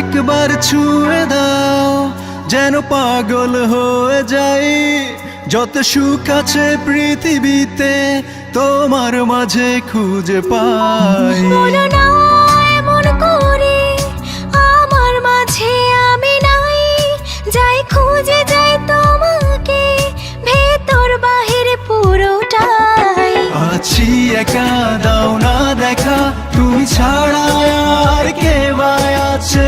একবার ছুঁয়ে দাও, যেন পাগল হয়ে যাই। যত সুখ আছে পৃথিবীতে তোমার মাঝে খুঁজে পাই। বলো না এমন করে, আমার মাঝে আমি নাই। যাই খুঁজে যাই তোমাকে, ভেতর বাহির পুরোটাই। আছি একা, দাও না দেখা, তুমি ছাড়া আর কে বা আছে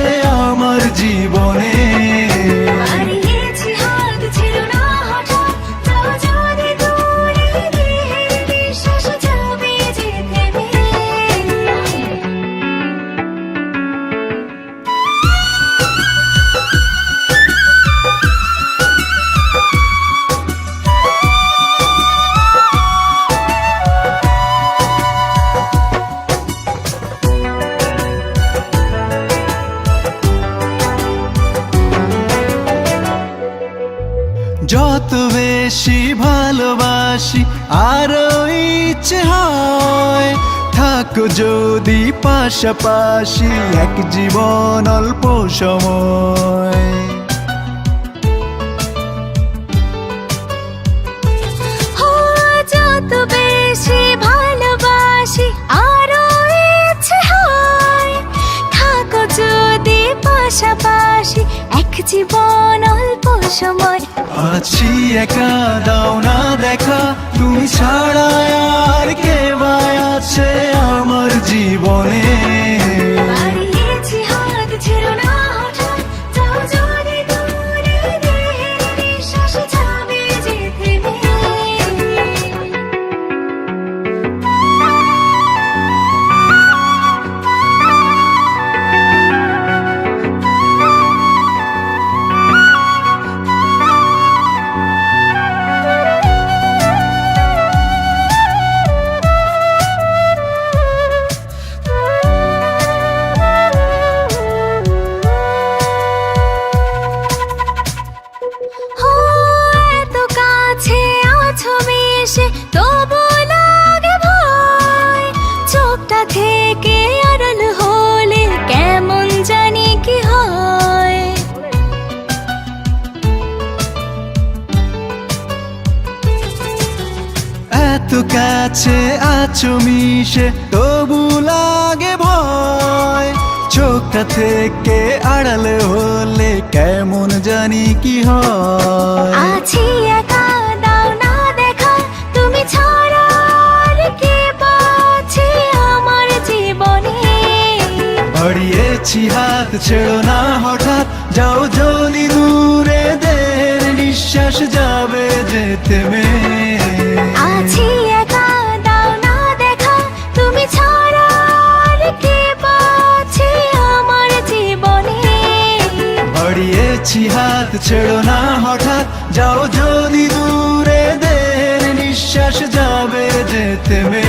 আমার জীবনে। হারিয়েছি হাত ছিল না হঠাৎ, যাও যদি দূরে, দেহের নিঃশ্বাস যাবে যে থেমে। যত বেশি ভালোবাসি আরো ইচ্ছে হয়, থাকো যদি পাশাপাশি এক জীবন অল্প সময়। যত বেশি ভালোবাসি আরো ইচ্ছে হয়, থাকো যদি পাশাপাশি এক জীবন অল্প সময়। আছি একা, দাও না দেখা, তুমি ছাড়া আর কে বা আছে আমার জীবনে। হারিয়েছি হাত ছিল না হঠাৎ, যাও যদি দূরে, দেহের নিঃশ্বাস যাবে যে থেমে। এত কাছে আছো মিশে, তবু লাগে ভয়। চোখটা থেকে আড়াল হলে কেমন জানি কি হয়। এত কাছে আছো মিশে, তবু লাগে ভয়। চোখটা থেকে আড়ালে হলে কেমন জানি কি হয়। আছি একা, দাও না দেখা, তুমি ছাড়া আর কে বাঁচে আমার জীবনে। হারিয়েছি হাত, ছেড়ো না হঠাৎ, যাও যদি দূরে, দেহের নিঃশ্বাস যাবে যে থেমে। আছি একা, দাও না দেখা, তুমি ছাড়া আর কে বাঁচে আমার জীবনে। হারিয়েছি হাত, ছেড়ো না হঠাৎ, যাও যদি দূরে, দেহের নিঃশ্বাস যাবে যে থেমে।